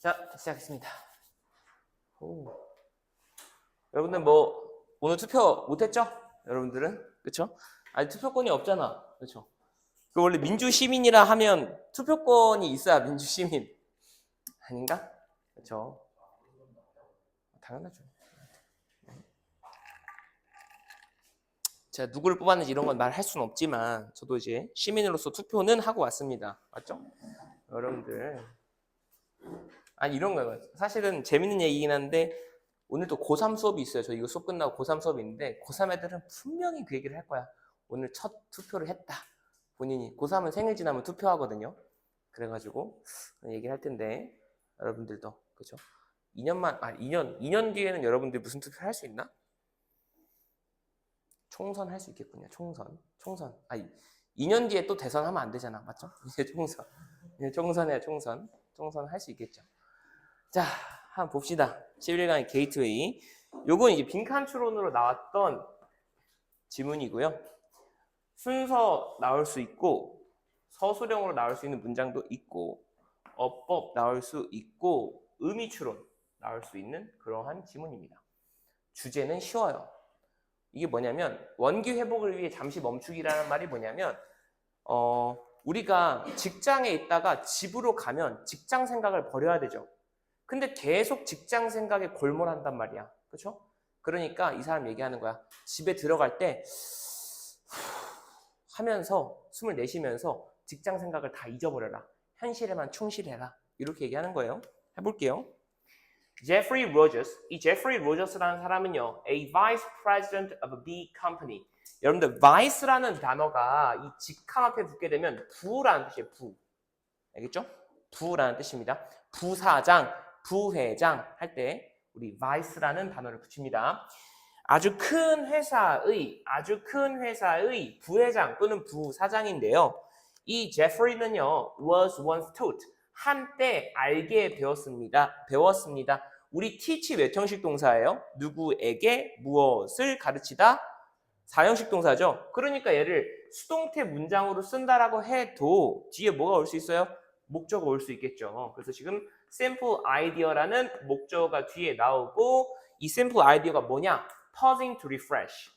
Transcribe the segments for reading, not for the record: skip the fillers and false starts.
자, 시작했습니다. 여러분들 뭐 오늘 투표 못했죠? 여러분들은? 그쵸? 아니 투표권이 없잖아. 그쵸? 그 원래 민주시민이라 하면 투표권이 있어야 민주시민 아닌가? 그쵸? 당연하죠. 제가 누구를 뽑았는지 이런 건 말할 수는 없지만 저도 이제 시민으로서 투표는 하고 왔습니다. 맞죠? 여러분들 아니 이런 거예요. 사실은 재밌는 얘기긴 한데 오늘도 고3 수업이 있어요. 저 이거 수업 끝나고 고3 수업이 있는데 고3 애들은 분명히 그 얘기를 할 거야. 오늘 첫 투표를 했다. 본인이 고3은 생일 지나면 투표하거든요. 그래가지고 얘기를 할 텐데 여러분들도 그죠? 2년 뒤에는 여러분들 무슨 투표를 할 수 있나? 총선 할 수 있겠군요. 총선. 아니 2년 뒤에 또 대선 하면 안 되잖아. 맞죠? 이제 총선. 이제 총선이야 총선. 총선 할 수 있겠죠. 자, 한번 봅시다. 11강의 게이트웨이. 요건 이제 빈칸 추론으로 나왔던 지문이고요. 순서 나올 수 있고 서술형으로 나올 수 있는 문장도 있고 어법 나올 수 있고 의미 추론 나올 수 있는 그러한 지문입니다. 주제는 쉬워요. 이게 뭐냐면 원기 회복을 위해 잠시 멈추기라는 말이 뭐냐면 우리가 직장에 있다가 집으로 가면 직장 생각을 버려야 되죠. 근데 계속 직장 생각에 골몰한단 말이야. 그렇죠? 그러니까 이 사람 얘기하는 거야. 집에 들어갈 때 하면서 숨을 내쉬면서 직장 생각을 다 잊어버려라. 현실에만 충실해라. 이렇게 얘기하는 거예요. 해볼게요. 제프리 로저스. 이 제프리 로저스라는 사람은요. A vice president of a big company. 여러분들 vice라는 단어가 이 직함 앞에 붙게 되면 부라는 뜻이에요. 부. 알겠죠? 부라는 뜻입니다. 부사장, 부회장 할 때 우리 vice라는 단어를 붙입니다. 아주 큰 회사의 부회장 또는 부사장인데요. 이 제프리는요, was once taught. 한때 알게 배웠습니다. 우리 teach 몇 형식 동사예요? 누구에게 무엇을 가르치다? 4형식 동사죠. 그러니까 얘를 수동태 문장으로 쓴다라고 해도 뒤에 뭐가 올 수 있어요? 목적어가 올 수 있겠죠. 그래서 지금 sample idea라는 목적어가 뒤에 나오고 이 sample idea가 뭐냐? pausing to refresh.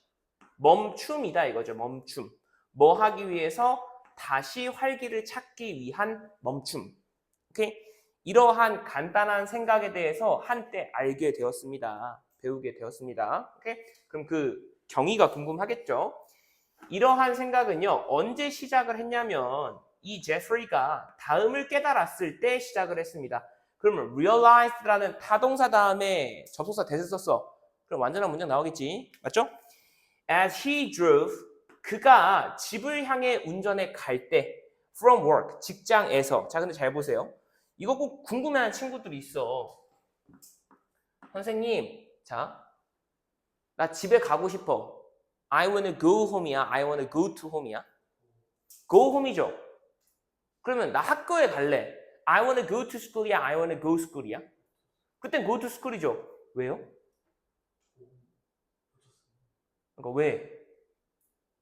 멈춤이다 이거죠. 멈춤. 뭐 하기 위해서? 다시 활기를 찾기 위한 멈춤. 오케이? 이러한 간단한 생각에 대해서 한때 알게 되었습니다. 배우게 되었습니다. 오케이? 그럼 그 경위가 궁금하겠죠? 이러한 생각은요. 언제 시작을 했냐면 이 제프리가 다음을 깨달았을 때 시작을 했습니다. 그러면 realize라는 타동사 다음에 접속사 대세 썼어. 그럼 완전한 문장 나오겠지. 맞죠? As he drove, 그가 집을 향해 운전해 갈 때 from work, 직장에서. 자, 근데 잘 보세요. 이거 꼭 궁금해하는 친구들이 있어. 선생님, 자, 나 집에 가고 싶어. I wanna go home이야? I wanna go to home이야? go home이죠. 그러면 나 학교에 갈래. I wanna go to school이야? I wanna go school이야? 그땐 go to school이죠. 왜요? 그러니까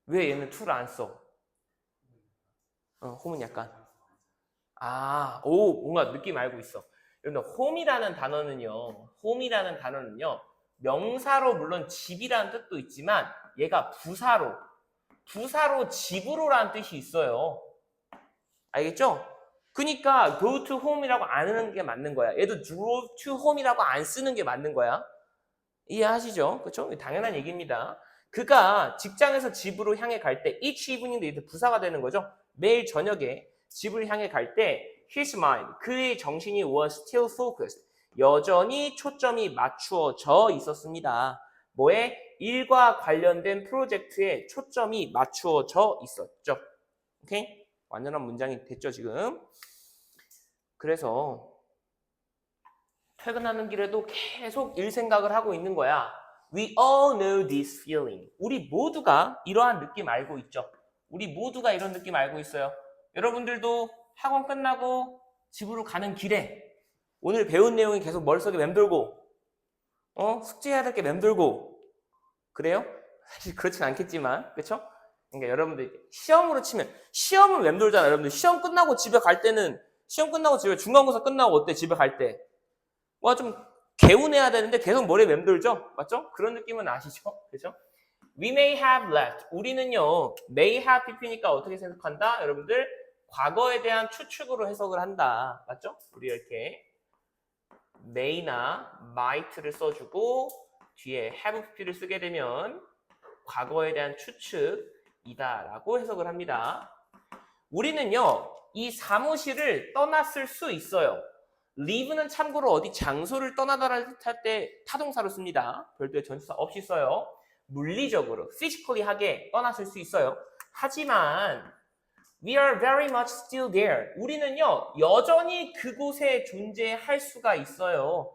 왜 얘는 to를 안 써? home은 약간 뭔가 느낌 알고 있어. 여러분, home이라는 단어는요, 명사로 물론 집이라는 뜻도 있지만 얘가 부사로 집으로라는 뜻이 있어요. 알겠죠? 그러니까 go to home이라고 안 하는 게 맞는 거야. 얘도 drove to home이라고 안 쓰는 게 맞는 거야. 이해하시죠? 그렇죠? 당연한 얘기입니다. 그가 직장에서 집으로 향해 갈 때 each evening도 이제 부사가 되는 거죠. 매일 저녁에 집을 향해 갈 때 his mind, 그의 정신이 was still focused. 여전히 초점이 맞추어져 있었습니다. 뭐에? 일과 관련된 프로젝트에 초점이 맞추어져 있었죠. 오케이? 완전한 문장이 됐죠, 지금? 그래서 퇴근하는 길에도 계속 일 생각을 하고 있는 거야. We all know this feeling. 우리 모두가 이러한 느낌 알고 있죠. 우리 모두가 이런 느낌 알고 있어요. 여러분들도 학원 끝나고 집으로 가는 길에 오늘 배운 내용이 계속 머릿속에 맴돌고 숙제해야 될 게 맴돌고 그래요? 사실 그렇진 않겠지만 그렇죠? 그러니까 여러분들 시험으로 치면 시험은 맴돌잖아. 여러분들 시험 끝나고 집에 갈 때는 시험 끝나고 집에 중간고사 끝나고 어때? 집에 갈 때 와, 좀 개운해야 되는데 계속 머리에 맴돌죠? 맞죠? 그런 느낌은 아시죠? 그죠? We may have left. 우리는요, may have pp니까 어떻게 생각한다? 여러분들, 과거에 대한 추측으로 해석을 한다. 맞죠? 우리 이렇게 may나 might를 써주고 뒤에 have pp를 쓰게 되면 과거에 대한 추측이다라고 해석을 합니다. 우리는요, 이 사무실을 떠났을 수 있어요. leave는 참고로 어디 장소를 떠나다를 뜻할 때 타동사로 씁니다. 별도의 전치사 없이 써요. 물리적으로, physically하게 떠났을 수 있어요. 하지만 we are very much still there. 우리는요, 여전히 그곳에 존재할 수가 있어요.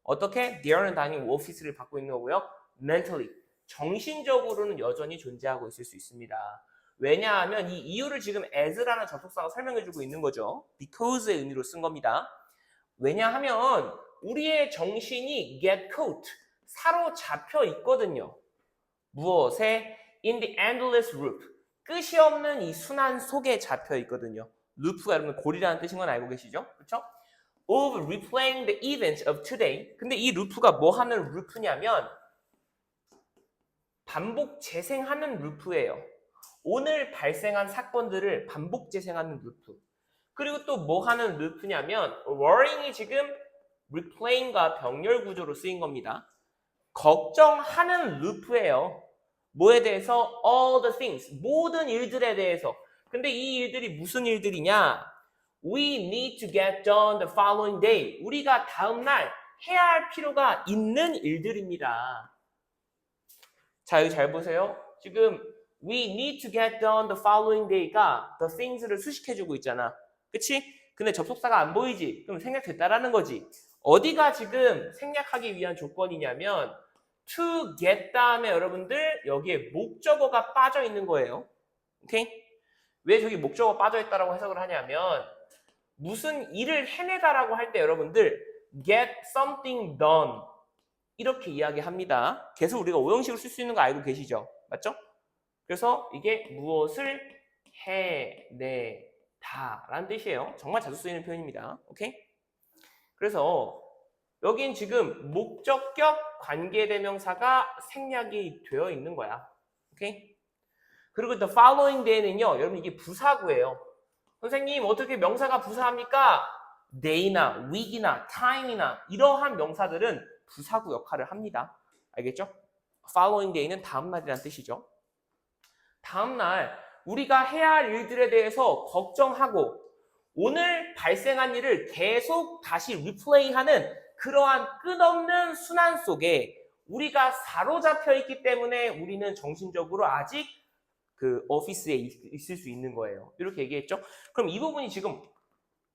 어떻게? there는 당연히 오피스를 받고 있는 거고요. mentally, 정신적으로는 여전히 존재하고 있을 수 있습니다. 왜냐하면 이 이유를 지금 as라는 접속사가 설명해주고 있는 거죠. because의 의미로 쓴 겁니다. 왜냐하면 우리의 정신이 get caught, 사로잡혀 있거든요. 무엇에? in the endless loop, 끝이 없는 이 순환 속에 잡혀 있거든요. 루프가 여러분 고리라는 뜻인 건 알고 계시죠? 그렇죠? of replaying the events of today. 근데 이 루프가 뭐 하는 루프냐면 반복 재생하는 루프예요. 오늘 발생한 사건들을 반복 재생하는 루프. 그리고 또 뭐 하는 루프냐면 worrying이 지금 replaying과 병렬 구조로 쓰인 겁니다. 걱정하는 루프예요. 뭐에 대해서? all the things, 모든 일들에 대해서. 근데 이 일들이 무슨 일들이냐? We need to get done the following day. 우리가 다음날 해야 할 필요가 있는 일들입니다. 자, 여기 잘 보세요. 지금 we need to get done the following day가 the things를 수식해주고 있잖아. 그치? 근데 접속사가 안 보이지? 그럼 생략됐다라는 거지. 어디가 지금 생략하기 위한 조건이냐면 to get 다음에 여러분들 여기에 목적어가 빠져 있는 거예요. 오케이? 왜 저기 목적어 빠져 있다라고 해석을 하냐면 무슨 일을 해내다라고 할 때 여러분들 get something done 이렇게 이야기합니다. 계속 우리가 오형식으로 쓸 수 있는 거 알고 계시죠? 맞죠? 그래서 이게 무엇을 해내다 라는 뜻이에요. 정말 자주 쓰이는 표현입니다. 오케이? 그래서 여긴 지금 목적격 관계대명사가 생략이 되어 있는 거야. 오케이? 그리고 the following day는요, 여러분 이게 부사구예요. 선생님 어떻게 명사가 부사합니까? day나 week이나 time이나 이러한 명사들은 부사구 역할을 합니다. 알겠죠? following day는 다음날이라는 뜻이죠. 다음날 우리가 해야 할 일들에 대해서 걱정하고 오늘 발생한 일을 계속 다시 리플레이하는 그러한 끝없는 순환 속에 우리가 사로잡혀 있기 때문에 우리는 정신적으로 아직 그 오피스에 있을 수 있는 거예요. 이렇게 얘기했죠? 그럼 이 부분이 지금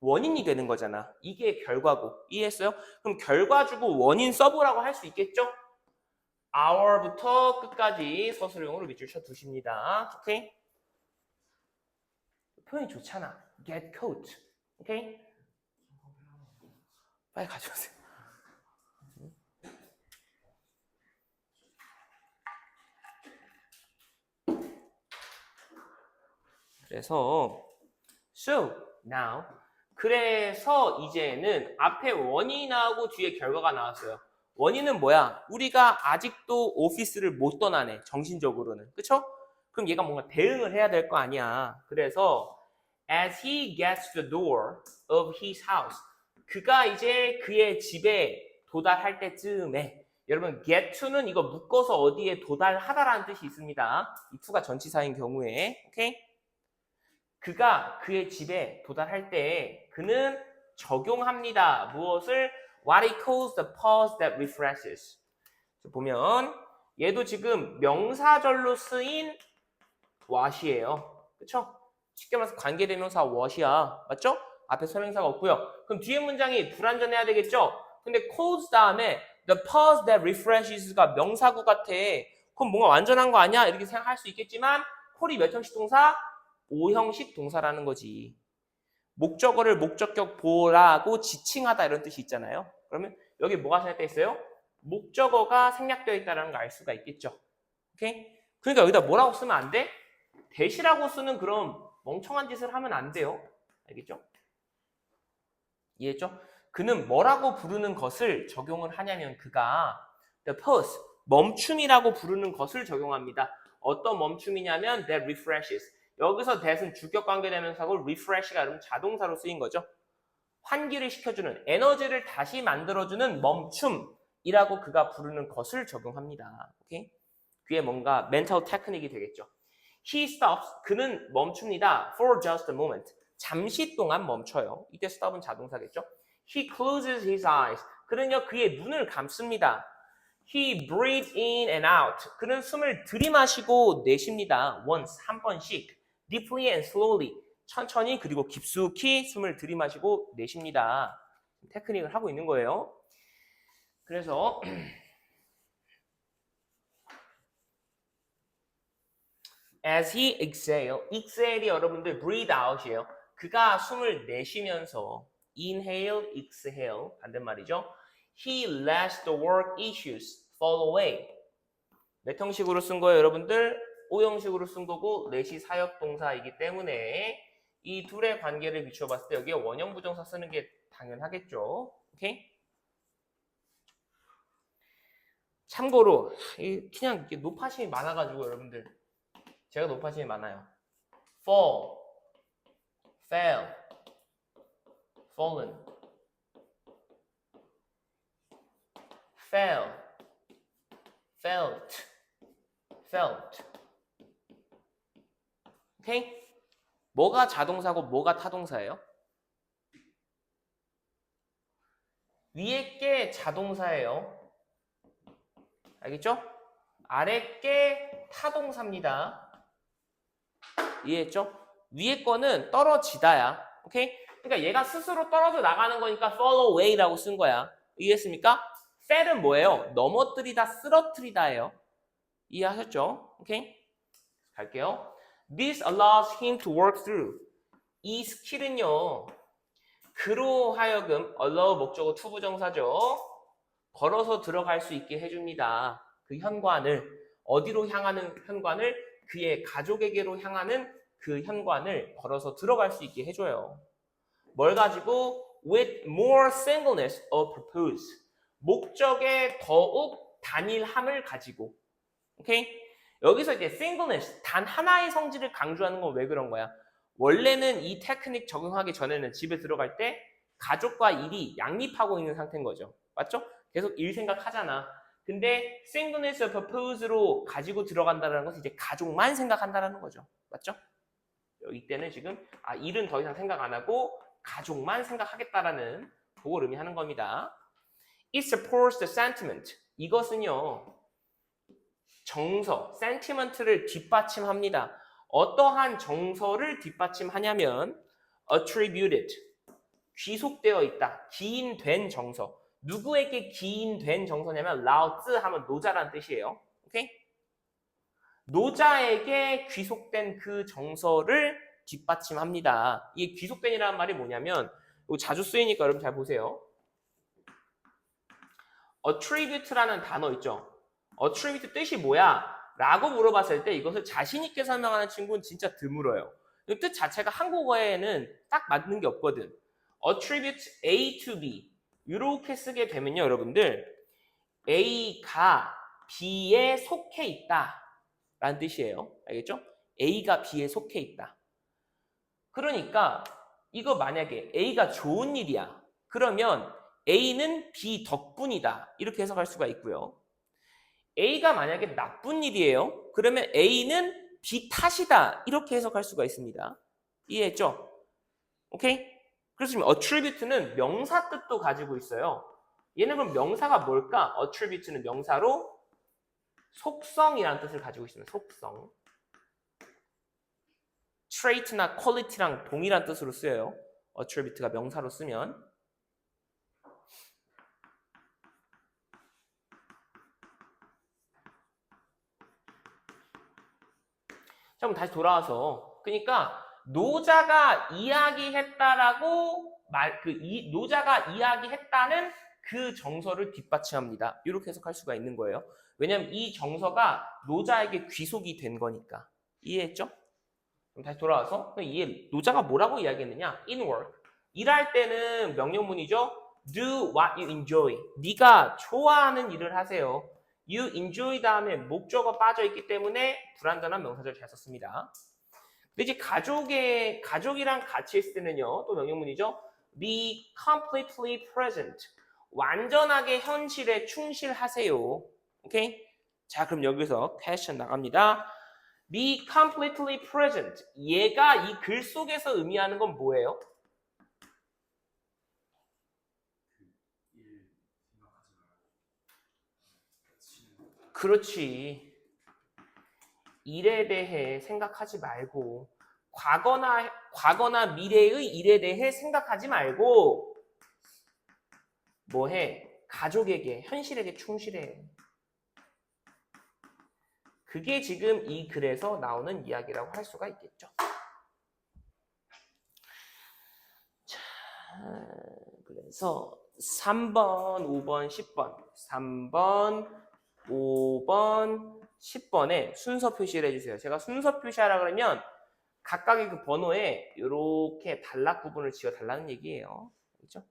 원인이 되는 거잖아. 이게 결과고. 이해했어요? 그럼 결과 주고 원인 써보라고 할 수 있겠죠? hour부터 끝까지 서술형으로 밑줄 쳐두십니다. 오케이? 표현이 좋잖아. get caught. 오케이? 빨리 가져오세요. 그래서 so now 그래서 이제는 앞에 원인이 나오고 뒤에 결과가 나왔어요. 원인은 뭐야? 우리가 아직도 오피스를 못 떠나네. 정신적으로는. 그쵸? 그럼 얘가 뭔가 대응을 해야 될 거 아니야. 그래서 as he gets to the door of his house 그가 이제 그의 집에 도달할 때쯤에 여러분 get to는 이거 묶어서 어디에 도달하다라는 뜻이 있습니다. 이 to가 전치사인 경우에 오케이? 그가 그의 집에 도달할 때 그는 적용합니다. 무엇을? What he calls the pause that refreshes. 보면 얘도 지금 명사절로 쓰인 what이에요. 그쵸? 쉽게 말해서 관계대명사 what이야. 맞죠? 앞에 설명사가 없고요. 그럼 뒤에 문장이 불완전해야 되겠죠? 근데 cause 다음에 the pause that refreses가 명사구 같아. 그럼 뭔가 완전한 거 아니야? 이렇게 생각할 수 있겠지만 콜이 몇 형식 동사? 5형식 동사라는 거지. 목적어를 목적격 보라고 지칭하다 이런 뜻이 있잖아요. 그러면 여기 뭐가 생략되어 있어요? 목적어가 생략되어 있다는 걸 알 수가 있겠죠. 오케이? 그러니까 여기다 뭐라고 쓰면 안 돼? 대시라고 쓰는 그런 멍청한 짓을 하면 안 돼요. 알겠죠? 이해했죠? 그는 뭐라고 부르는 것을 적용을 하냐면 그가 the pause, 멈춤이라고 부르는 것을 적용합니다. 어떤 멈춤이냐면 that refreshes. 여기서 that은 주격 관계대명사고 refresh가 그러면 자동사로 쓰인 거죠. 환기를 시켜주는, 에너지를 다시 만들어주는 멈춤이라고 그가 부르는 것을 적용합니다. 오케이? 그게 뭔가 멘탈 테크닉이 되겠죠. He stops, 그는 멈춥니다. For just a moment, 잠시 동안 멈춰요. 이때 stop은 자동사겠죠. He closes his eyes, 그는요 그의 눈을 감습니다. He breathes in and out, 그는 숨을 들이마시고 내쉽니다. Once, 한 번씩. Deeply and slowly, 천천히 그리고 깊숙이 숨을 들이마시고 내쉽니다. 테크닉을 하고 있는 거예요. 그래서 as he exhale이 여러분들 breathe out이에요. 그가 숨을 내쉬면서 inhale, exhale 반대말이죠. He lets the work issues fall away. 몇 형식으로 쓴 거예요, 여러분들? 5형식으로 쓴 거고 let이 사역동사이기 때문에 이 둘의 관계를 비춰봤을 때 여기에 원형 부정사 쓰는 게 당연하겠죠. 오케이? 참고로 그냥 이렇게 높아심이 많아가지고 여러분들 제가 높아심이 많아요. fall, fell, fallen, fell, felt, felt. 오케이? 뭐가 자동사고 뭐가 타동사예요? 위에 게 자동사예요. 알겠죠? 아래 게 타동사입니다. 이해했죠? 위에 거는 떨어지다야. 오케이? 그러니까 얘가 스스로 떨어져 나가는 거니까 fall away라고 쓴 거야. 이해했습니까? fell은 뭐예요? 넘어뜨리다, 쓰러뜨리다예요. 이해하셨죠? 오케이? 갈게요. This allows him to work through. 이 스킬은요. 그로 하여금 allow 목적어 투부정사죠. 걸어서 들어갈 수 있게 해줍니다. 그 현관을 어디로 향하는 현관을 그의 가족에게로 향하는 그 현관을 걸어서 들어갈 수 있게 해줘요. 뭘 가지고? With more singleness of purpose. 목적의 더욱 단일함을 가지고. 오케이? 여기서 이제 singleness, 단 하나의 성질을 강조하는 건 왜 그런 거야? 원래는 이 테크닉 적용하기 전에는 집에 들어갈 때 가족과 일이 양립하고 있는 상태인 거죠. 맞죠? 계속 일 생각하잖아. 근데 singleness of purpose로 가지고 들어간다는 것은 이제 가족만 생각한다는 거죠. 맞죠? 이때는 지금 일은 더 이상 생각 안 하고 가족만 생각하겠다라는 그걸 의미하는 겁니다. It supports the sentiment. 이것은요. 정서, sentiment를 뒷받침합니다. 어떠한 정서를 뒷받침하냐면 attributed, 귀속되어 있다, 기인된 정서. 누구에게 기인된 정서냐면 라오즈 하면 노자라는 뜻이에요. 오케이? 노자에게 귀속된 그 정서를 뒷받침합니다. 이게 귀속된이라는 말이 뭐냐면 이거 자주 쓰이니까 여러분 잘 보세요. attribute라는 단어 있죠. attribute 뜻이 뭐야? 라고 물어봤을 때 이것을 자신 있게 설명하는 친구는 진짜 드물어요. 이 뜻 자체가 한국어에는 딱 맞는 게 없거든. attribute A to B 이렇게 쓰게 되면요, 여러분들 A가 B에 속해 있다 라는 뜻이에요. 알겠죠? A가 B에 속해 있다. 그러니까 이거 만약에 A가 좋은 일이야. 그러면 A는 B 덕분이다. 이렇게 해석할 수가 있고요. A가 만약에 나쁜 일이에요. 그러면 A는 B 탓이다. 이렇게 해석할 수가 있습니다. 이해했죠? 오케이? 그래서 지금 attribute는 명사 뜻도 가지고 있어요. 얘는 그럼 명사가 뭘까? attribute는 명사로 속성이라는 뜻을 가지고 있습니다. 속성. trait나 quality랑 동일한 뜻으로 쓰여요. attribute가 명사로 쓰면. 자, 그럼 다시 돌아와서 그러니까 노자가 이야기했다라고 노자가 이야기했다는 그 정서를 뒷받침합니다. 이렇게 해석할 수가 있는 거예요. 왜냐하면 이 정서가 노자에게 귀속이 된 거니까. 이해했죠? 그럼 다시 돌아와서 노자가 뭐라고 이야기했느냐? In work. 일할 때는 명령문이죠. do what you enjoy. 네가 좋아하는 일을 하세요. You enjoy 다음에 목적어 빠져있기 때문에 불완전한 명사절 잘 썼습니다. 근데 이제 가족이랑 같이 있을 때는요, 또 명령문이죠. Be completely present. 완전하게 현실에 충실하세요. 오케이? 자, 그럼 여기서 question 나갑니다. Be completely present. 얘가 이 글 속에서 의미하는 건 뭐예요? 그렇지. 일에 대해 생각하지 말고 과거나 미래의 일에 대해 생각하지 말고 뭐해? 가족에게, 현실에게 충실해. 그게 지금 이 글에서 나오는 이야기라고 할 수가 있겠죠. 자, 그래서 3번, 5번, 10번 3번, 5번, 10번에 순서 표시를 해주세요. 제가 순서 표시하라 그러면 각각의 그 번호에 이렇게 단락 구분을 지어 달라는 얘기예요. 그렇죠?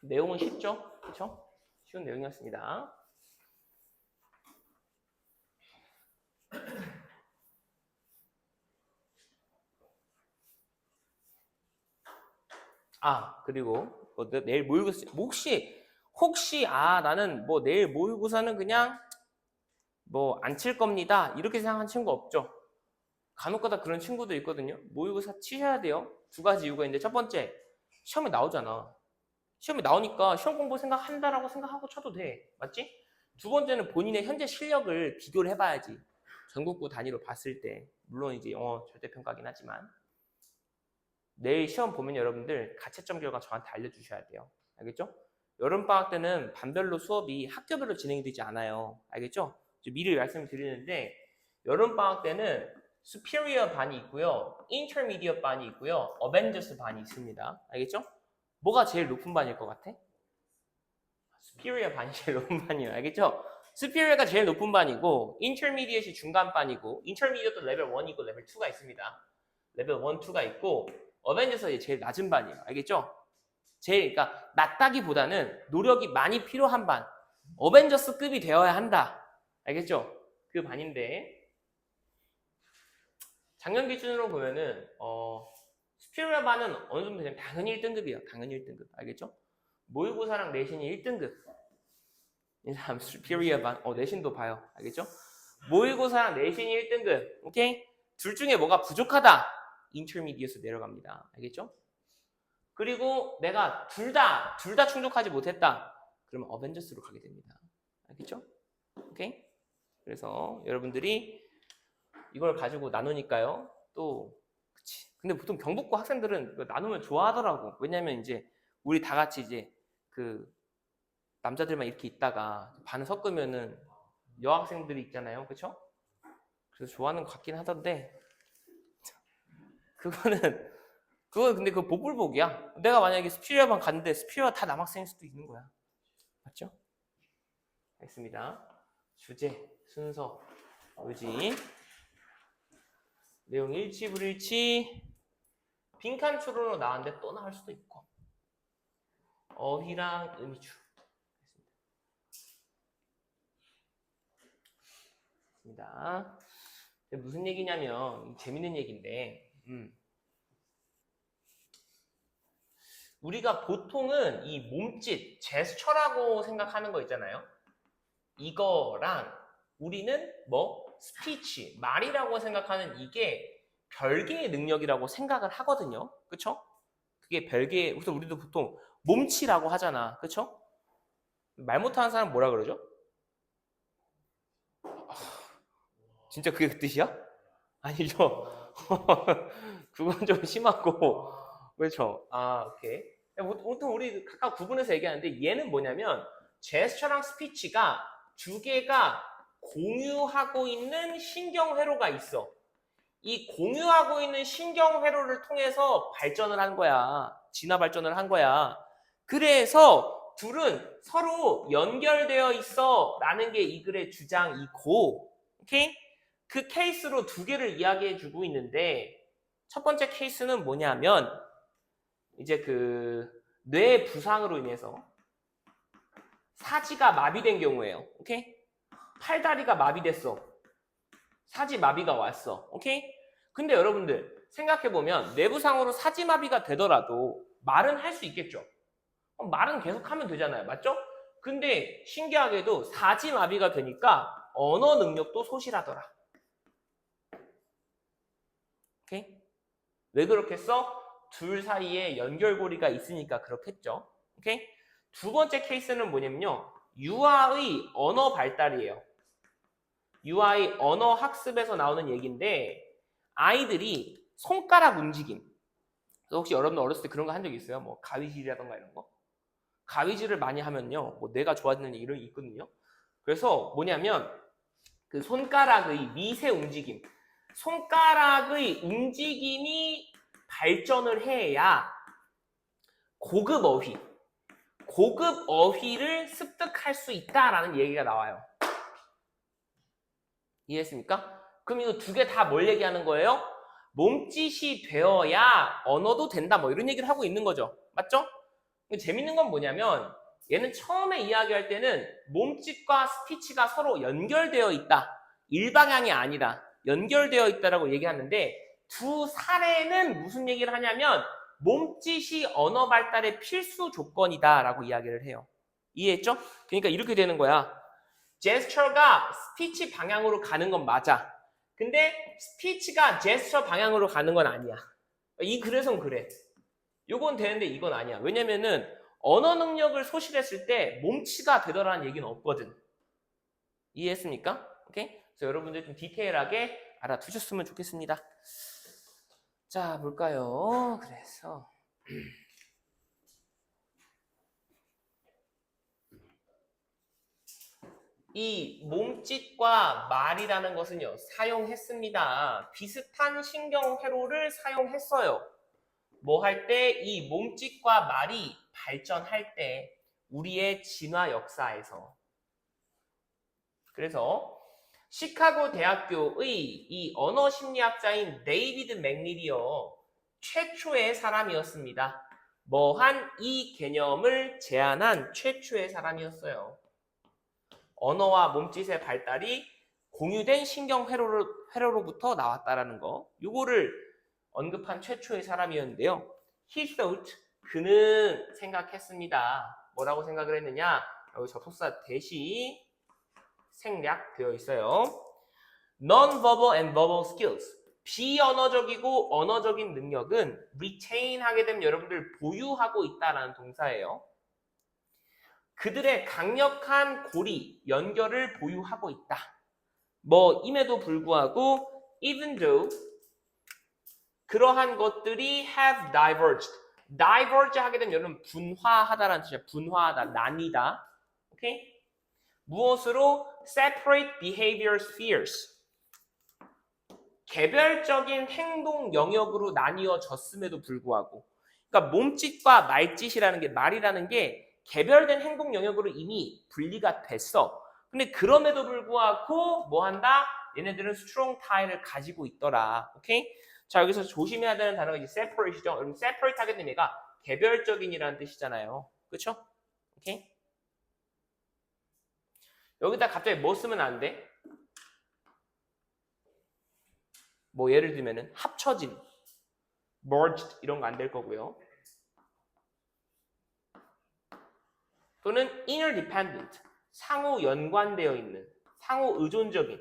내용은 쉽죠? 그렇죠? 쉬운 내용이었습니다. 아, 그리고 내일 모의고사 혹시 나는 뭐 내일 모의고사는 그냥 뭐 안 칠 겁니다. 이렇게 생각한 친구 없죠? 간혹가다 그런 친구도 있거든요. 모의고사 치셔야 돼요. 두 가지 이유가 있는데 첫 번째, 시험에 나오잖아. 시험에 나오니까 시험 공부 생각한다라고 생각하고 쳐도 돼. 맞지? 두 번째는 본인의 현재 실력을 비교를 해봐야지. 전국구 단위로 봤을 때. 물론 이제 영어 절대평가긴 하지만. 내일 시험 보면 여러분들 가채점 결과 저한테 알려주셔야 돼요. 알겠죠? 여름방학 때는 반별로 수업이 학교별로 진행이 되지 않아요. 알겠죠? 미리 말씀을 드리는데 여름방학 때는 Superior 반이 있고요. Intermediate 반이 있고요. Avengers 반이 있습니다. 알겠죠? 뭐가 제일 높은 반일 것 같아? Superior 반이 제일 높은 반이에요. 알겠죠? Superior가 제일 높은 반이고 Intermediate이 중간 반이고 Intermediate도 레벨 1이고 레벨 2가 있습니다. 레벨 1, 2가 있고 어벤져스가 제일 낮은 반이에요. 알겠죠? 그러니까 낮다기보다는 노력이 많이 필요한 반. 어벤져스급이 되어야 한다. 알겠죠? 그 반인데 작년 기준으로 보면은 스피리어 반은 어느 정도 되면 당연히 1등급이에요. 당연히 1등급. 알겠죠? 모의고사랑 내신이 1등급. 이 사람 스피리어 반, 내신도 봐요. 알겠죠? 모의고사랑 내신이 1등급. 오케이? 둘 중에 뭐가 부족하다. 인터미디어스 내려갑니다. 알겠죠? 그리고 내가 둘 다 충족하지 못했다. 그러면 어벤져스로 가게 됩니다. 알겠죠? 오케이? 그래서 여러분들이 이걸 가지고 나누니까요. 또 그치. 근데 보통 경북고 학생들은 나누면 좋아하더라고. 왜냐면 이제 우리 다 같이 이제 그 남자들만 이렇게 있다가 반을 섞으면은 여학생들이 있잖아요. 그쵸? 그래서 좋아하는 것 같긴 하던데 그건 근데 그거 복불복이야. 내가 만약에 스피리어반 갔는데 스피리어 다 남학생일 수도 있는 거야. 맞죠? 알겠습니다. 주제, 순서, 의지, 내용 일치, 불일치, 빈칸 추론으로 나왔는데 또 나올 수도 있고 어휘랑 의미추. 알겠습니다. 무슨 얘기냐면 재밌는 얘기인데 우리가 보통은 이 몸짓, 제스처라고 생각하는 거 있잖아요. 이거랑 우리는 스피치, 말이라고 생각하는 이게 별개의 능력이라고 생각을 하거든요. 그쵸? 그게 별개의, 그래서 우리도 보통 몸치라고 하잖아. 그쵸? 말 못하는 사람 뭐라 그러죠? 진짜 그게 그 뜻이야? 아니죠. 그건 좀 심하고. 그렇죠. 오케이. 보통 우리 각각 구분해서 얘기하는데 얘는 뭐냐면 제스처랑 스피치가 두 개가 공유하고 있는 신경회로가 있어. 이 공유하고 있는 신경회로를 통해서 발전을 한 거야. 진화 발전을 한 거야. 그래서 둘은 서로 연결되어 있어 라는 게 이 글의 주장이고, 오케이? 그 케이스로 두 개를 이야기해 주고 있는데 첫 번째 케이스는 뭐냐면 이제 그 뇌 부상으로 인해서 사지가 마비된 경우예요. 오케이? 팔다리가 마비됐어. 사지 마비가 왔어. 오케이? 근데 여러분들 생각해보면 뇌부상으로 사지 마비가 되더라도 말은 할 수 있겠죠. 말은 계속하면 되잖아요. 맞죠? 근데 신기하게도 사지 마비가 되니까 언어 능력도 소실하더라. 오케이? 왜 그렇겠어? 둘 사이에 연결고리가 있으니까 그렇겠죠. 오케이? 두 번째 케이스는 뭐냐면요. 유아의 언어 발달이에요. 유아의 언어 학습에서 나오는 얘기인데 아이들이 손가락 움직임. 혹시 여러분 어렸을 때 그런 거 한 적 있어요? 뭐 가위질이라던가 이런 거? 가위질을 많이 하면요. 뭐 뇌가 좋아지는 얘기가 있거든요. 그래서 뭐냐면 그 손가락의 미세 움직임. 손가락의 움직임이 발전을 해야 고급 어휘를 습득할 수 있다라는 얘기가 나와요. 이해했습니까? 그럼 이거 두 개 다 뭘 얘기하는 거예요? 몸짓이 되어야 언어도 된다 뭐 이런 얘기를 하고 있는 거죠. 맞죠? 재밌는 건 뭐냐면 얘는 처음에 이야기할 때는 몸짓과 스피치가 서로 연결되어 있다. 일방향이 아니라 연결되어 있다라고 얘기하는데 두 사례는 무슨 얘기를 하냐면 몸짓이 언어 발달의 필수 조건이다라고 이야기를 해요. 이해했죠? 그러니까 이렇게 되는 거야. 제스처가 스피치 방향으로 가는 건 맞아. 근데 스피치가 제스처 방향으로 가는 건 아니야. 이 글에선 그래. 요건 되는데 이건 아니야. 왜냐면은 언어 능력을 소실했을 때 몸치가 되더라는 얘기는 없거든. 이해했습니까? 오케이? 그래서 여러분들 좀 디테일하게 알아두셨으면 좋겠습니다. 자, 볼까요? 그래서 이 몸짓과 말이라는 것은요, 사용했습니다. 비슷한 신경회로를 사용했어요. 뭐 할 때? 이 몸짓과 말이 발전할 때 우리의 진화 역사에서. 그래서 시카고 대학교의 이 언어 심리학자인 데이비드 맥닐이요, 최초의 사람이었습니다. 뭐한 이 개념을 제안한 최초의 사람이었어요. 언어와 몸짓의 발달이 공유된 신경회로로부터 나왔다라는 거. 요거를 언급한 최초의 사람이었는데요. He thought, 그는 생각했습니다. 뭐라고 생각을 했느냐? 여기 접속사 대시 생략되어 있어요. Non-verbal and verbal skills. 비언어적이고 언어적인 능력은 retain 하게 되면 여러분들 보유하고 있다라는 동사예요. 그들의 강력한 고리, 연결을 보유하고 있다. 뭐 임에도 불구하고 even though 그러한 것들이 have diverged. diverge 하게 되면 여러분 분화하다라는 뜻이야. 분화하다, 나뉘다. 오케이? 무엇으로? separate behavior spheres. 개별적인 행동 영역으로 나뉘어졌음에도 불구하고. 그러니까 몸짓과 말짓이라는 게, 말이라는 게 개별된 행동 영역으로 이미 분리가 됐어. 근데 그럼에도 불구하고 뭐 한다? 얘네들은 strong tie를 가지고 있더라. 오케이? 자, 여기서 조심해야 되는 단어가 이제 separate이죠. 여러분 separate 하게 되면 얘가 개별적인이라는 뜻이잖아요. 그렇죠? 오케이? 여기다 갑자기 뭐 쓰면 안 돼? 뭐 예를 들면은 합쳐진, merged 이런 거 안 될 거고요. 또는 interdependent, 상호 연관되어 있는, 상호 의존적인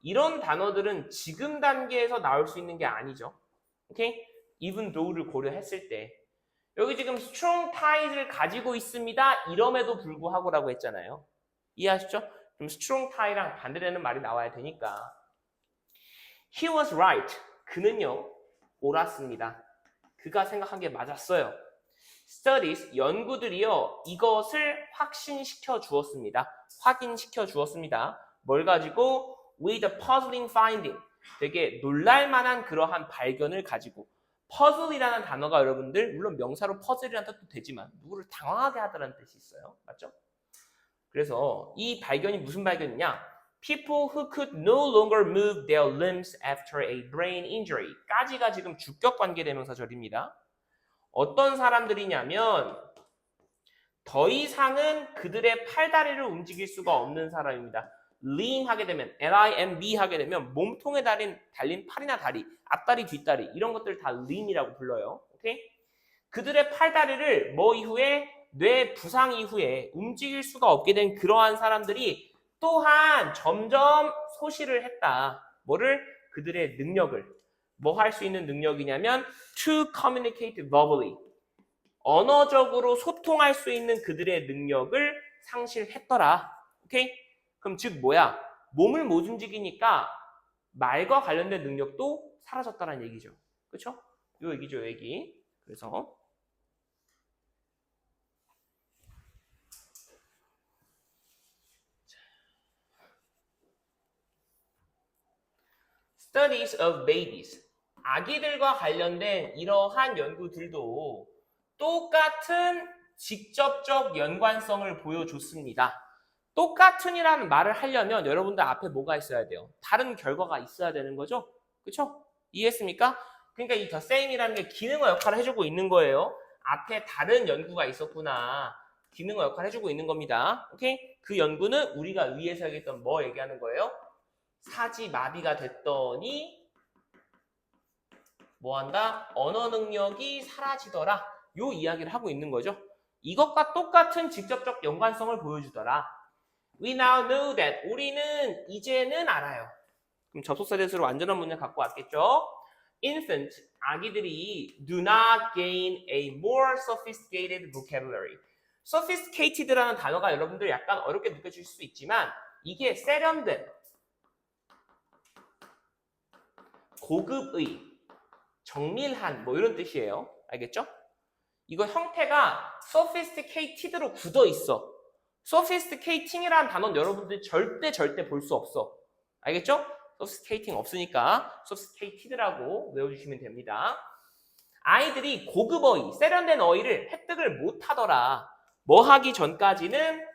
이런 단어들은 지금 단계에서 나올 수 있는 게 아니죠. 오케이? even though를 고려했을 때 여기 지금 strong ties를 가지고 있습니다. 이럼에도 불구하고라고 했잖아요. 이해하시죠? 그럼 strong tie랑 반대되는 말이 나와야 되니까 he was right. 그는요 옳았습니다. 그가 생각한 게 맞았어요. studies, 연구들이요 이것을 확신시켜 주었습니다. 확인시켜 주었습니다. 뭘 가지고? with a puzzling finding. 되게 놀랄만한 그러한 발견을 가지고. 퍼즐이라는 단어가 여러분들 물론 명사로 퍼즐이라는 뜻도 되지만 누구를 당황하게 하다라는 뜻이 있어요. 맞죠? 그래서 이 발견이 무슨 발견이냐? People who could no longer move their limbs after a brain injury. 까지가 지금 주격 관계대명사절입니다. 어떤 사람들이냐면 더 이상은 그들의 팔다리를 움직일 수가 없는 사람입니다. limb 하게 되면 limb 하게 되면 몸통에 달린 팔이나 다리, 앞다리, 뒷다리 이런 것들 다 limb이라고 불러요. 오케이? 그들의 팔다리를 뭐 이후에 뇌 부상 이후에 움직일 수가 없게 된 그러한 사람들이 또한 점점 소실을 했다. 뭐를? 그들의 능력을. 뭐 할 수 있는 능력이냐면 to communicate verbally. 언어적으로 소통할 수 있는 그들의 능력을 상실했더라. 오케이? 그럼 즉 뭐야? 몸을 못 움직이니까 말과 관련된 능력도 사라졌다는 얘기죠. 그렇죠? 요 얘기죠, 요 얘기. 그래서 Studies of babies. 아기들과 관련된 이러한 연구들도 똑같은 직접적 연관성을 보여줬습니다. 똑같은이라는 말을 하려면 여러분들 앞에 뭐가 있어야 돼요? 다른 결과가 있어야 되는 거죠? 그렇죠? 이해했습니까? 그러니까 이 the same이라는 게 기능어 역할을 해주고 있는 거예요. 앞에 다른 연구가 있었구나. 기능어 역할을 해주고 있는 겁니다. 오케이? 그 연구는 우리가 위에서 얘기했던 뭐 얘기하는 거예요? 사지 마비가 됐더니 뭐한다? 언어 능력이 사라지더라. 요 이야기를 하고 있는 거죠. 이것과 똑같은 직접적 연관성을 보여주더라. We now know that. 우리는 이제는 알아요. 그럼 접속사 대수로 완전한 문장 갖고 왔겠죠? Infant, 아기들이 do not gain a more sophisticated vocabulary. sophisticated라는 단어가 여러분들 약간 어렵게 느껴질 수 있지만 이게 세련된 고급의, 정밀한 뭐 이런 뜻이에요. 알겠죠? 이거 형태가 sophisticated로 굳어 있어. sophisticating이라는 단어는 여러분들이 절대 볼 수 없어. 알겠죠? sophisticating 없으니까 sophisticated라고 외워주시면 됩니다. 아이들이 고급어의, 세련된 어휘를 획득을 못하더라. 뭐 하기 전까지는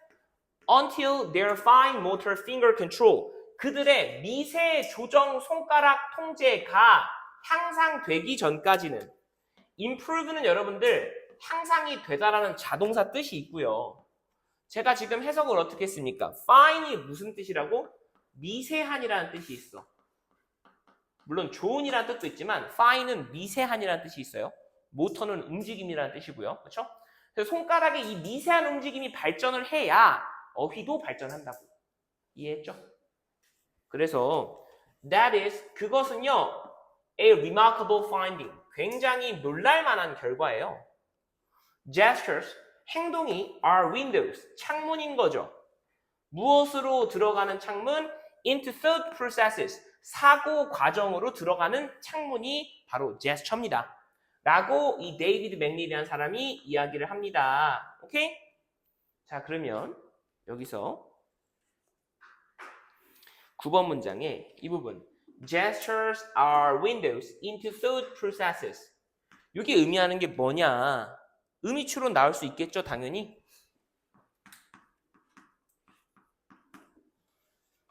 until their fine motor finger control. 그들의 미세 조정 손가락 통제가 향상되기 전까지는 improve는 여러분들 향상이 되다라는 자동사 뜻이 있고요. 제가 지금 해석을 어떻게 했습니까? fine이 무슨 뜻이라고? 미세한이라는 뜻이 있어. 물론 좋은이라는 뜻도 있지만 fine은 미세한이라는 뜻이 있어요. 모터는 움직임이라는 뜻이고요. 그렇죠? 그래서 손가락의 이 미세한 움직임이 발전을 해야 어휘도 발전한다고. 이해했죠? 그래서 that is, 그것은요 a remarkable finding, 굉장히 놀랄만한 결과예요. Gestures, 행동이 are windows, 창문인 거죠. 무엇으로 들어가는 창문? Into thought processes, 사고 과정으로 들어가는 창문이 바로 gesture입니다. 라고 이 데이비드 맥닐이라는 사람이 이야기를 합니다. 오케이? 자, 그러면 여기서 9번 문장에 이 부분 Gestures are windows into thought processes. 이게 의미하는 게 뭐냐? 의미추론 나올 수 있겠죠, 당연히.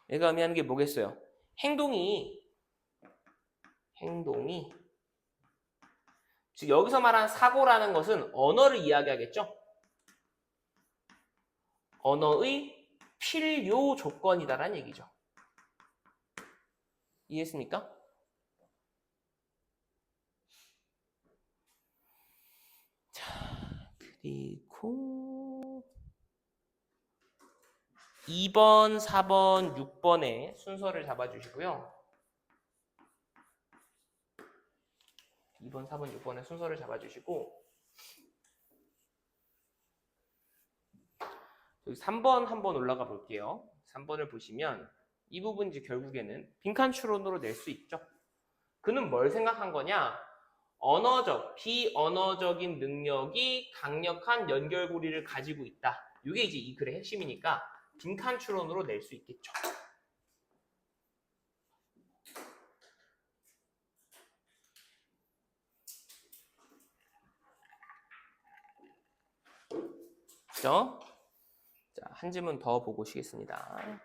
얘가 의미하는 게 뭐겠어요? 행동이 즉 여기서 말하는 사고라는 것은 언어를 이야기하겠죠? 언어의 필요 조건이다라는 얘기죠. 이해했습니까? 자, 그리고 2번, 4번, 6번의 순서를 잡아주시고요. 2번, 4번, 6번의 순서를 잡아주시고 여기 3번 한번 올라가 볼게요. 3번을 보시면 이 부분 이제 결국에는 빈칸 추론으로 낼 수 있죠. 그는 뭘 생각한 거냐? 언어적, 비언어적인 능력이 강력한 연결고리를 가지고 있다. 이게 이제 이 글의 핵심이니까 빈칸 추론으로 낼 수 있겠죠. 그죠? 자, 한 질문 더 보고 오시겠습니다.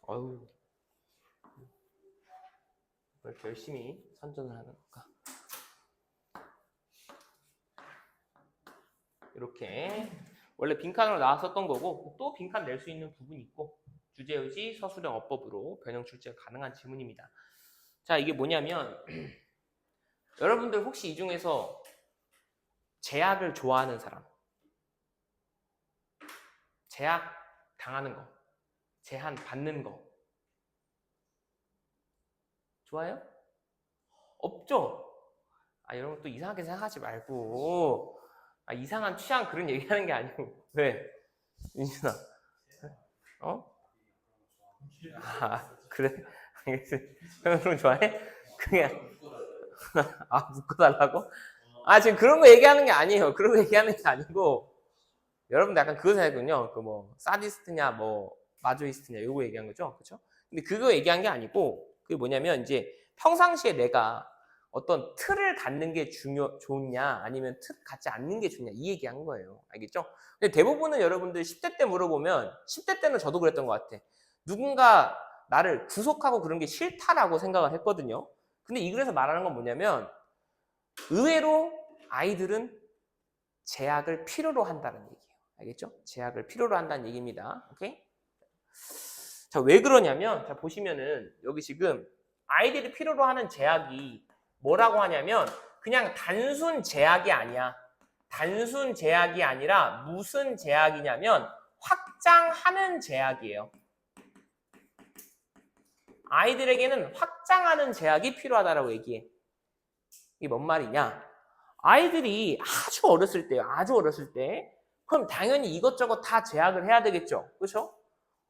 어휴, 왜 이렇게 열심히 선전을 하는 걸까? 이렇게 원래 빈칸으로 나왔었던 거고 또 빈칸 낼 수 있는 부분이 있고 주제의지 서술형 어법으로 변형 출제가 가능한 지문입니다. 자, 이게 뭐냐면 여러분들 혹시 이 중에서 제약을 좋아하는 사람, 제약 당하는 거, 제한 받는 거 좋아요? 없죠? 아, 여러분 또 이상하게 생각하지 말고 이상한 취향 그런 얘기하는 게 아니고 왜? 민준아 어? 그래? 알겠어. 그럼 좋아해? 그냥 묶어달라고? 지금 그런 거 얘기하는 게 아니에요. 그런 거 얘기하는 게 아니고 여러분들 약간 그거 생각했군요. 그 뭐 사디스트냐 뭐 마조이스트냐 요거 얘기한 거죠. 그렇죠? 근데 그거 얘기한 게 아니고 그게 뭐냐면 이제 평상시에 내가 어떤 틀을 갖는 게 좋냐 아니면 틀 갖지 않는 게 좋냐 이 얘기한 거예요. 알겠죠? 근데 대부분은 여러분들 10대 때 물어보면 10대 때는 저도 그랬던 것 같아. 누군가 나를 구속하고 그런 게 싫다라고 생각을 했거든요. 근데 이 글에서 말하는 건 뭐냐면 의외로 아이들은 제약을 필요로 한다는 얘기예요. 알겠죠? 제약을 필요로 한다는 얘기입니다. 오케이? 자, 왜 그러냐면 자 보시면은 여기 지금 아이들이 필요로 하는 제약이 뭐라고 하냐면 그냥 단순 제약이 아니야. 단순 제약이 아니라 무슨 제약이냐면 확장하는 제약이에요. 아이들에게는 확장하는 제약이 필요하다라고 얘기해. 이게 뭔 말이냐? 아이들이 아주 어렸을 때요. 아주 어렸을 때. 그럼 당연히 이것저것 다 제약을 해야 되겠죠. 그렇죠?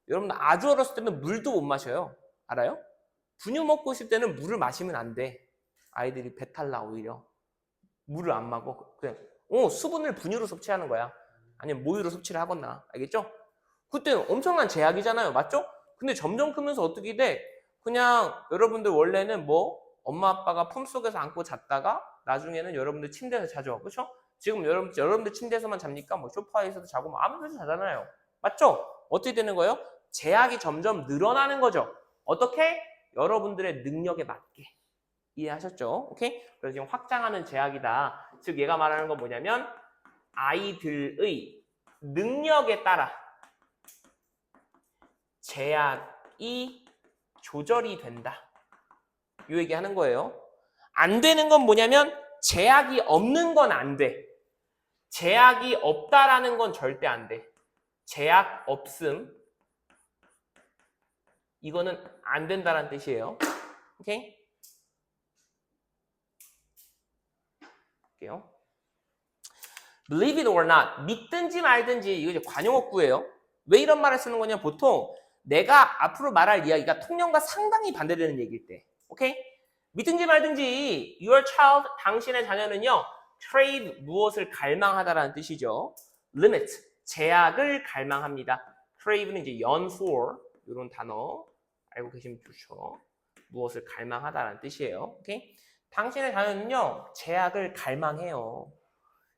여러분들 아주 어렸을 때는 물도 못 마셔요. 알아요? 분유 먹고 있을 때는 물을 마시면 안 돼. 아이들이 배탈 나 오히려. 물을 안 먹어. 그냥 수분을 분유로 섭취하는 거야. 아니면 모유로 섭취를 하거나. 알겠죠? 그때는 엄청난 제약이잖아요. 맞죠? 근데 점점 크면서 어떻게 돼? 그냥 여러분들 원래는 뭐 엄마 아빠가 품속에서 안고 잤다가 나중에는 여러분들 침대에서 자죠. 그렇죠? 지금 여러분들 침대에서만 잡니까? 뭐 소파에서도 자고 뭐 아무 데서 자잖아요. 맞죠? 어떻게 되는 거예요? 제약이 점점 늘어나는 거죠. 어떻게? 여러분들의 능력에 맞게. 이해하셨죠? 오케이? 그래서 지금 확장하는 제약이다. 즉 얘가 말하는 건 뭐냐면 아이들의 능력에 따라 제약이 조절이 된다. 이 얘기 하는 거예요. 안 되는 건 뭐냐면 제약이 없는 건 안 돼. 제약이 없다라는 건 절대 안 돼. 제약 없음. 이거는 안 된다는 뜻이에요. 오케이? 볼게요. Believe it or not. 믿든지 말든지 이거 이제 관용어구예요. 왜 이런 말을 쓰는 거냐? 보통 내가 앞으로 말할 이야기가 통념과 상당히 반대되는 얘기일 때. 오케이? 믿든지 말든지 your child, 당신의 자녀는요. crave, 무엇을 갈망하다라는 뜻이죠. limit, 제약을 갈망합니다. crave는 이제 yearn for, 이런 단어 알고 계시면 좋죠. 무엇을 갈망하다라는 뜻이에요. 오케이? 당신의 자녀는요. 제약을 갈망해요.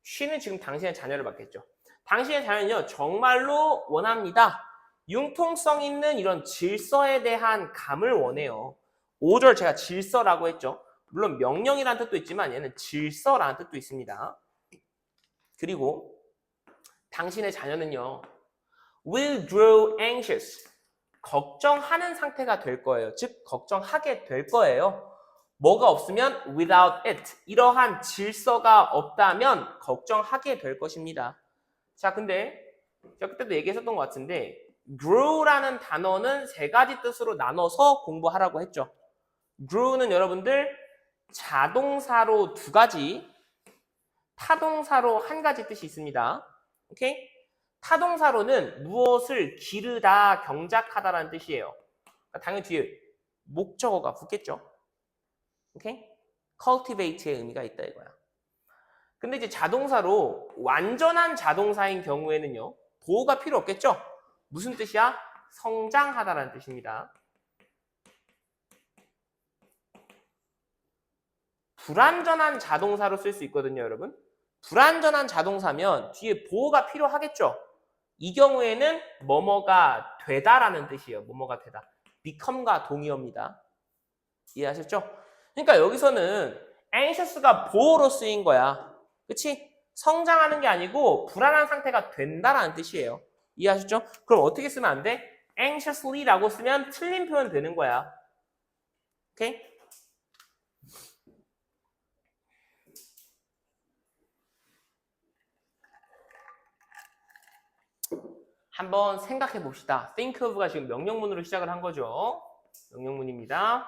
she는 지금 당신의 자녀를 맡겠죠. 당신의 자녀는요. 정말로 원합니다. 융통성 있는 이런 질서에 대한 감을 원해요. 5절 제가 질서라고 했죠. 물론 명령이라는 뜻도 있지만 얘는 질서라는 뜻도 있습니다. 그리고 당신의 자녀는요. will grow anxious. 걱정하는 상태가 될 거예요. 즉 걱정하게 될 거예요. 뭐가 없으면 without it. 이러한 질서가 없다면 걱정하게 될 것입니다. 자, 근데 제가 그때도 얘기했었던 것 같은데 grow라는 단어는 세 가지 뜻으로 나눠서 공부하라고 했죠. grow는 여러분들 자동사로 두 가지, 타동사로 한 가지 뜻이 있습니다. 오케이? 타동사로는 무엇을 기르다, 경작하다라는 뜻이에요. 그러니까 당연히 뒤에 목적어가 붙겠죠. 오케이? cultivate의 의미가 있다 이거야. 근데 이제 자동사로 완전한 자동사인 경우에는요. 보호가 필요 없겠죠? 무슨 뜻이야? 성장하다라는 뜻입니다. 불완전한 자동사로 쓸 수 있거든요, 여러분. 불완전한 자동사면 뒤에 보호가 필요하겠죠. 이 경우에는 뭐뭐가 되다라는 뜻이에요. 뭐뭐가 되다. become과 동의어입니다. 이해하셨죠? 그러니까 여기서는 anxious가 보호로 쓰인 거야. 그치? 성장하는 게 아니고 불안한 상태가 된다라는 뜻이에요. 이해하셨죠? 그럼 어떻게 쓰면 안 돼? anxiously라고 쓰면 틀린 표현 되는 거야. 오케이? 한번 생각해 봅시다. think of가 지금 명령문으로 시작을 한 거죠. 명령문입니다.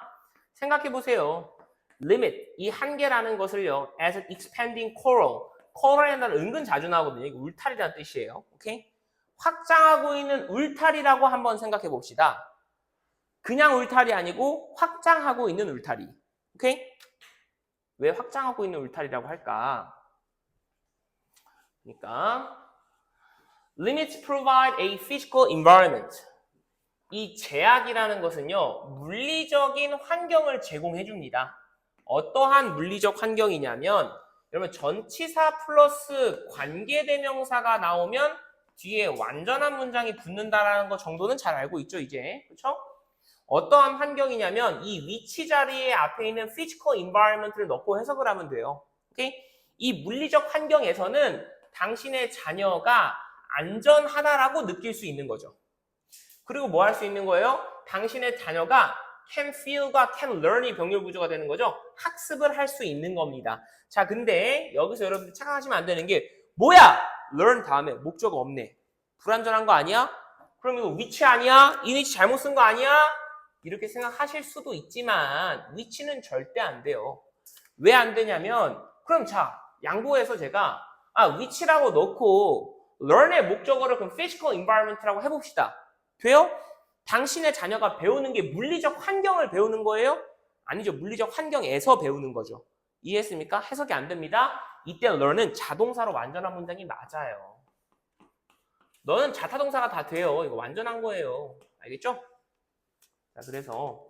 생각해 보세요. limit, 이 한계라는 것을요, as an expanding coral. coral이라는 단어 은근 자주 나오거든요. 이거 울타리라는 뜻이에요. 오케이? 확장하고 있는 울타리라고 한번 생각해 봅시다. 그냥 울타리 아니고 확장하고 있는 울타리. 오케이? 왜 확장하고 있는 울타리라고 할까? 그러니까 limits provide a physical environment. 이 제약이라는 것은요, 물리적인 환경을 제공해 줍니다. 어떠한 물리적 환경이냐면, 여러분 전치사 플러스 관계대명사가 나오면 뒤에 완전한 문장이 붙는다라는 것 정도는 잘 알고 있죠, 이제. 그렇죠? 어떠한 환경이냐면 이 위치 자리에 앞에 있는 physical environment를 넣고 해석을 하면 돼요. 오케이? 이 물리적 환경에서는 당신의 자녀가 안전하다라고 느낄 수 있는 거죠. 그리고 뭐 할 수 있는 거예요? 당신의 자녀가 can feel과 can learn이 병렬 구조가 되는 거죠. 학습을 할 수 있는 겁니다. 자, 근데 여기서 여러분들 착각하시면 안 되는 게 뭐야? learn 다음에 목적어 없네. 불완전한 거 아니야? 그럼 이거 위치 아니야? 이 위치 잘못 쓴 거 아니야? 이렇게 생각하실 수도 있지만 위치는 절대 안 돼요. 왜 안 되냐면 그럼 자, 양보해서 제가 위치라고 넣고 learn의 목적어를 그럼 physical environment라고 해봅시다. 돼요? 당신의 자녀가 배우는 게 물리적 환경을 배우는 거예요? 아니죠. 물리적 환경에서 배우는 거죠. 이해했습니까? 해석이 안 됩니다. 이때 learn은 자동사로 완전한 문장이 맞아요. 너는 자타동사가 다 돼요. 이거 완전한 거예요. 알겠죠? 자, 그래서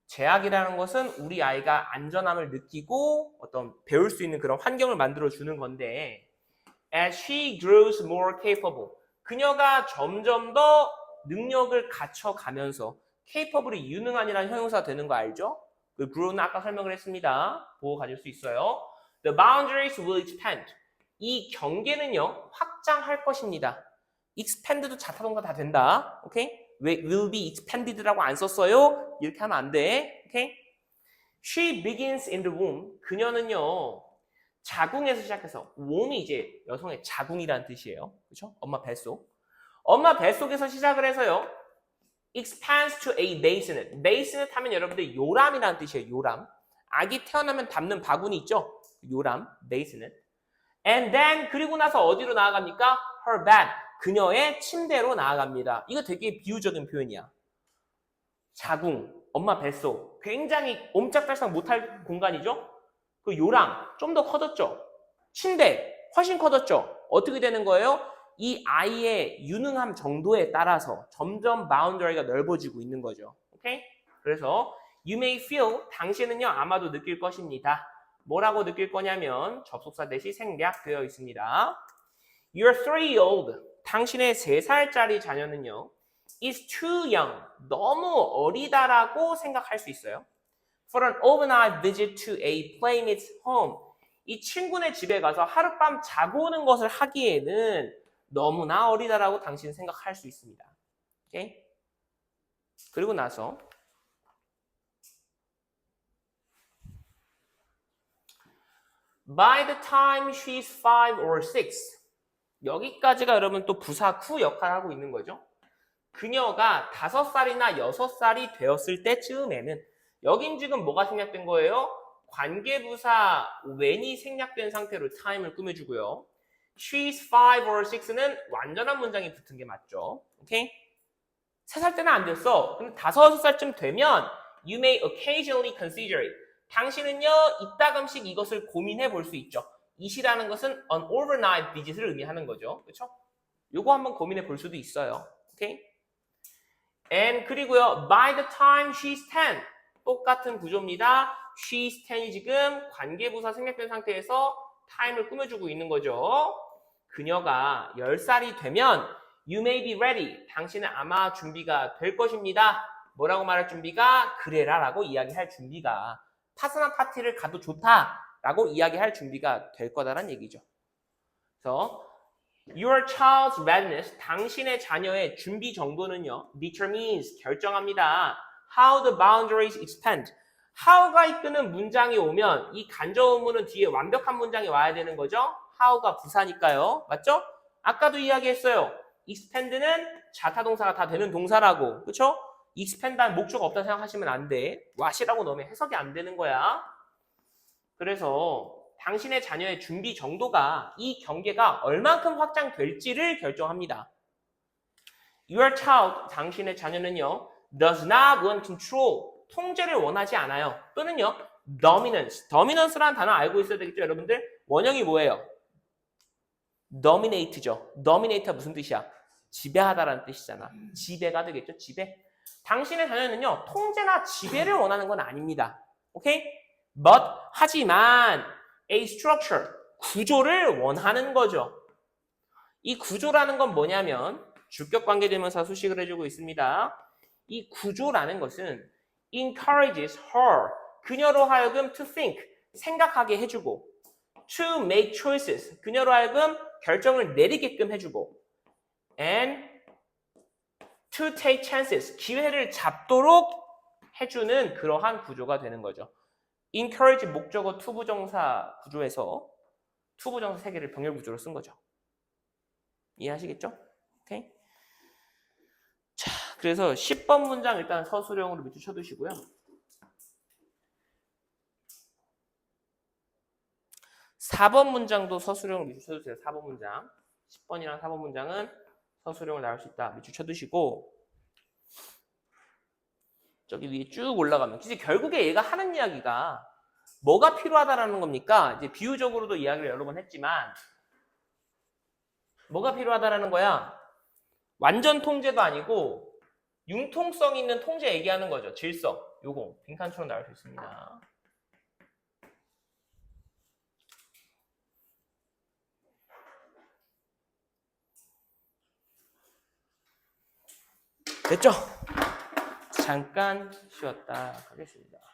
제약이라는 것은 우리 아이가 안전함을 느끼고 어떤 배울 수 있는 그런 환경을 만들어 주는 건데 as she grows more capable 그녀가 점점 더 능력을 갖춰가면서 capable이 유능한이라는 형용사가 되는 거 알죠? 그 grow는 아까 설명을 했습니다. 보고 가질 수 있어요. The boundaries will expand. 이 경계는요 확장할 것입니다. expand도 자타동사 다 된다. 오케이? 왜 will be expanded라고 안 썼어요? 이렇게 하면 안 돼. 오케이? She begins in the womb. 그녀는요 자궁에서 시작해서 wom이 이제 여성의 자궁이라는 뜻이에요. 그렇죠? 엄마 뱃속. 엄마 뱃속에서 시작을 해서요. expands to a bassinet. bassinet 하면 여러분들 요람이라는 뜻이에요. 요람. 아기 태어나면 담는 바구니 있죠? 요람, bassinet. And then 그리고 나서 어디로 나아갑니까? her bed. 그녀의 침대로 나아갑니다. 이거 되게 비유적인 표현이야. 자궁, 엄마 뱃속. 굉장히 옴짝달싹 못할 공간이죠? 그 요람, 좀 더 커졌죠? 침대, 훨씬 커졌죠? 어떻게 되는 거예요? 이 아이의 유능함 정도에 따라서 점점 바운더리가 넓어지고 있는 거죠. 오케이? 그래서 you may feel, 당신은요 아마도 느낄 것입니다. 뭐라고 느낄 거냐면 접속사 대시 생략되어 있습니다. Your 3-year-old, 당신의 3살짜리 자녀는요 is too young, 너무 어리다라고 생각할 수 있어요. For an overnight visit to a playmate's home, 이 친구네 집에 가서 하룻밤 자고 오는 것을 하기에는 너무나 어리다라고 당신은 생각할 수 있습니다. 오케이? 그리고 나서 By the time she's 5 or 6 여기까지가 여러분 또 부사 구 역할을 하고 있는 거죠. 그녀가 5살이나 6살이 되었을 때쯤에는 여긴 지금 뭐가 생략된 거예요? 관계부사 when이 생략된 상태로 time을 꾸며주고요. She's 5 or 6는 완전한 문장이 붙은 게 맞죠. 오케이? 3살 때는 안 됐어. 근데 5, 6살쯤 되면 you may occasionally consider it. 당신은요, 이따금씩 이것을 고민해 볼 수 있죠. it이라는 것은 an overnight visit을 의미하는 거죠. 그렇죠? 요거 한번 고민해 볼 수도 있어요. 오케이? And 그리고요, by the time she's 10 똑같은 구조입니다. she stand이 지금 관계부사 생략된 상태에서 time을 꾸며주고 있는 거죠. 그녀가 10살이 되면 you may be ready. 당신은 아마 준비가 될 것입니다. 뭐라고 말할 준비가? 그래라 라고 이야기할 준비가. 파스나 파티를 가도 좋다 라고 이야기할 준비가 될 거다라는 얘기죠. 그래서 your child's readiness, 당신의 자녀의 준비 정도는요, determines, 결정합니다. how the boundaries expand. how가 이끄는 문장이 오면 이 간접어문은 뒤에 완벽한 문장이 와야 되는 거죠. how가 부사니까요. 맞죠? 아까도 이야기했어요. expand는 자타동사가 다 되는 동사라고. 그쵸? expand한 목적 없다 생각하시면 안 돼. what이라고 넣으면 해석이 안 되는 거야. 그래서 당신의 자녀의 준비 정도가 이 경계가 얼만큼 확장될지를 결정합니다. Your child, 당신의 자녀는요, does not want control, 통제를 원하지 않아요. 또는요, dominance, dominance라는 단어 알고 있어야 되겠죠, 여러분들? 원형이 뭐예요? dominate죠. dominate가 무슨 뜻이야? 지배하다라는 뜻이잖아. 지배가 되겠죠, 지배. 당신의 자녀는요, 통제나 지배를 원하는 건 아닙니다. 오케이? But, 하지만 a structure, 구조를 원하는 거죠. 이 구조라는 건 뭐냐면 주격 관계대명사 수식을 해주고 있습니다. 이 구조라는 것은 encourages her, 그녀로 하여금 to think, 생각하게 해주고 to make choices, 그녀로 하여금 결정을 내리게끔 해주고 and to take chances, 기회를 잡도록 해주는 그러한 구조가 되는 거죠. encourage 목적어 투부정사 구조에서 투부정사 3개를 병렬 구조로 쓴 거죠. 이해하시겠죠? 오케이. 자, 그래서 10번 문장 일단 서술형으로 밑줄 쳐두시고요. 4번 문장도 서술형으로 밑줄 쳐두세요. 4번 문장. 10번이랑 4번 문장은 서술형을 나올 수 있다. 밑줄 쳐두시고 저기 위에 쭉 올라가면 이제 결국에 얘가 하는 이야기가 뭐가 필요하다라는 겁니까? 이제 비유적으로도 이야기를 여러 번 했지만 뭐가 필요하다라는 거야? 완전 통제도 아니고 융통성 있는 통제 얘기하는 거죠. 질서. 요거 빈칸처럼 나올 수 있습니다. 됐죠? 잠깐 쉬었다 하겠습니다.